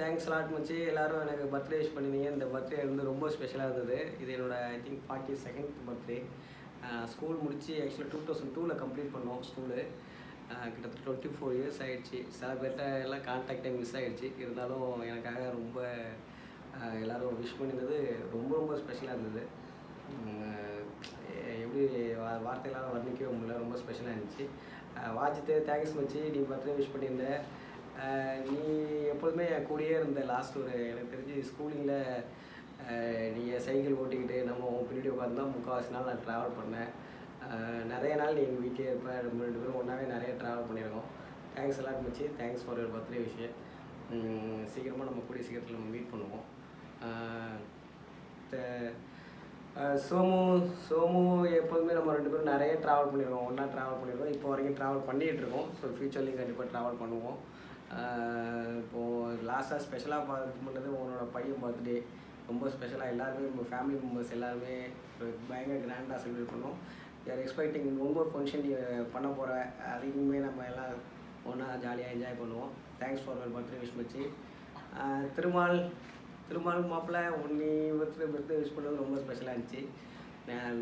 Thanks lot மச்சி. எல்லாரும் எனக்கு பர்த்டே விஷ் பண்ணியிருந்தீங்க. இந்த பர்த்டே வந்து ரொம்ப ஸ்பெஷலாக இருந்தது. இது என்னோட I think 42nd birthday. School முடிச்சு ஆக்சுவலி 2002ல் கம்ப்ளீட் பண்ணோம் ஸ்கூலு. கிட்டத்தட்ட 24 இயர்ஸ் ஆகிடுச்சு. சில பேர்கிட்ட எல்லாம் கான்டாக்டே மிஸ் ஆகிடுச்சு. இருந்தாலும் எனக்காக ரொம்ப எல்லோரும் விஷ் பண்ணியிருந்தது ரொம்ப ரொம்ப ஸ்பெஷலாக இருந்தது. எப்படி வார்த்தைகளால் வர்ணிக்கவே முடியல. ரொம்ப ஸ்பெஷலாக இருந்துச்சு. வாட்சித்து தேங்க்ஸ் மச்சி, நீ பர்த்டே விஷ் பண்ணியிருந்த. நீ எப்போதுமே என் கூடயே இருந்த. லாஸ்ட் ஒரு எனக்கு தெரிஞ்சு ஸ்கூலிங்கில் நீங்கள் சைக்கிள் ஓட்டிக்கிட்டு நம்ம பின்னாடி உட்காந்து தான் முக்கால்வாசி நாள் நான் ட்ராவல் பண்ணேன். நிறைய நாள் நீ எங்கள் வீட்டிலே இருப்பேன். நம்ம 2 பேரும் ஒன்றாவே நிறைய ட்ராவல் பண்ணியிருக்கோம். தேங்க்ஸ் எல்லாம் மச்சி. தேங்க்ஸ் ஃபார் யுவர் பர்த்டே விஷயம். சீக்கிரமாக நம்ம கூடிய சீக்கிரத்தில் நம்ம மீட் பண்ணுவோம். சோமு எப்போதுமே நம்ம 2 பேரும் நிறைய ட்ராவல் பண்ணியிருக்கோம். ஒன்றா ட்ராவல் பண்ணியிருக்கோம். இப்போ வரைக்கும் ட்ராவல் பண்ணிகிட்ருக்கோம். ஸோ ஃப்யூச்சர்லேயும் கண்டிப்பாக ட்ராவல் பண்ணுவோம். இப்போது லாஸ்ட்டாக ஸ்பெஷலாக பார்த்து பண்ணது உன்னோட பையன் பர்த்டே. ரொம்ப ஸ்பெஷலாக எல்லாருமே நம்ம ஃபேமிலி மெம்பர்ஸ் எல்லாருமே பயங்கர கிராண்டாக செலிப்ரேட் பண்ணோம். யார் எக்ஸ்பெக்டிங் ரொம்ப ஃபங்க்ஷன் பண்ண போகிற அதிகமே நம்ம எல்லாம் ஒன்றா ஜாலியாக என்ஜாய் பண்ணுவோம். Thanks for your birthday wish மச்சி. திருமால் மாப்பிள்ளை நீ பர்த்டே விஷ் பண்ணது ரொம்ப ஸ்பெஷலாக இருந்துச்சு.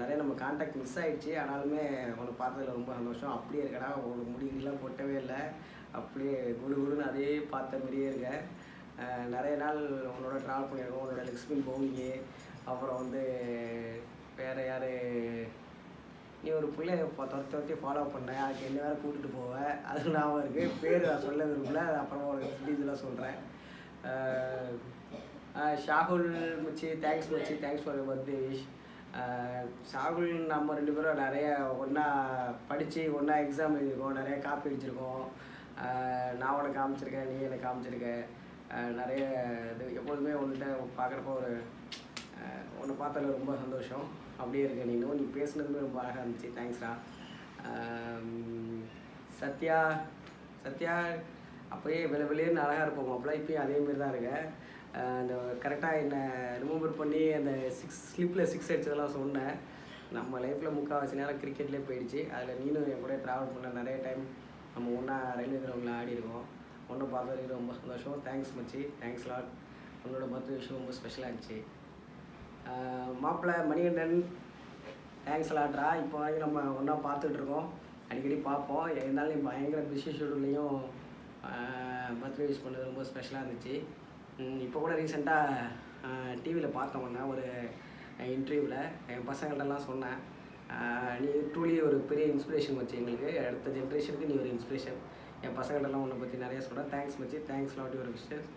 நிறைய நம்ம கான்டாக்ட் மிஸ் ஆகிடுச்சு. ஆனாலுமே உன்னை பார்த்ததில் ரொம்ப சந்தோஷம். அப்படியே இருக்கடா, உங்களுக்கு முடியெல்லாம் கொட்டவே இல்லை. அப்படியே குடுன்னு அதே பார்த்த மாதிரியே இருக்க. நிறைய நாள் உன்னோட ட்ராவல் பண்ணியிருக்கோம். உன்னோட லக்ஷ்மி பவுலிங்கு, அப்புறம் வந்து வேறு யார், நீ ஒரு பிள்ளைய துரத்தி ஃபாலோ பண்ண, அதுக்கு என்ன வேறு கூப்பிட்டுட்டு போவேன். அது ஞாபகம் இருக்குது. பேர் நான் சொல்ல விரும்பல. அது அப்புறமா ஒரு டீட்டெயிலாக சொல்கிறேன். ஷாகுல் மச்சி, தேங்க்ஸ் மச்சி. Thanks for your birthday wish. Shahul நம்ம 2 பேரும் நிறைய ஒன்றா படித்து ஒன்றா எக்ஸாம் எழுதியிருக்கோம். நிறைய காப்பி அடிச்சிருக்கோம். நான் உனக்கு காமிச்சிருக்கேன், நீ எனக்கு காமிச்சிருக்க. நிறைய இது எப்போதுமே ஒன்றுட்ட பார்க்குறப்போ ஒரு ஒன்று பார்த்ததில் ரொம்ப சந்தோஷம். அப்படியே இருக்க நீ பேசுனதுமே ரொம்ப அழகாக இருந்துச்சு. தேங்க்ஸ்டா. சத்யா அப்போயே வெளியேன்னு அழகாக இருப்போம். அப்போலாம் இப்போயும் அதேமாரி தான் இருக்க. அந்த கரெக்டாக என்னை ரிமெம்பர் பண்ணி அந்த ஸ்லிப்பில் 6 அடிச்சதெல்லாம் சொன்னேன். நம்ம லைஃப்பில் முக்கால்வாசி நேரம் கிரிக்கெட்லேயே போயிடுச்சு. அதில் நீனும் என் கூட ட்ராவல் பண்ண நிறைய டைம் நம்ம ஒன்றா ரயில்வே கிரவுண்டில் ஆடி இருக்கோம். ஒன்று பார்த்ததுக்கு ரொம்ப சந்தோஷம். தேங்க்ஸ் மச்சி. Thanks lot. உங்களோட பர்த்டே விஷயம் ரொம்ப ஸ்பெஷலாக இருந்துச்சு. மாப்பிள்ளை மணிகண்டன், தேங்க்ஸ் லாட்ரா. இப்போ வரைக்கும் நம்ம ஒன்றா பார்த்துட்ருக்கோம். அடிக்கடி பார்ப்போம். இருந்தாலும் நீ பயங்கர பிஸி ஷெடியூல்லையும் பர்த்டே விஷ் பண்ணது ரொம்ப ஸ்பெஷலாக இருந்துச்சு. இப்போ கூட ரீசெண்டாக டிவியில் பார்த்தோம்னா ஒரு இன்டர்வியூவில் என் பசங்கள்டெல்லாம் சொன்னேன், நீ ட்ரூலி ஒரு பெரிய இன்ஸ்பிரேஷன் வச்சு எங்களுக்கு அடுத்த ஜென்ரேஷனுக்கு நீ ஒரு இன்ஸ்பிரேஷன். என் பசங்கள்டெல்லாம் உன்னை பற்றி நிறைய சொல்கிறேன். தேங்க்ஸ் மச்சி. Thanks lot your wishes.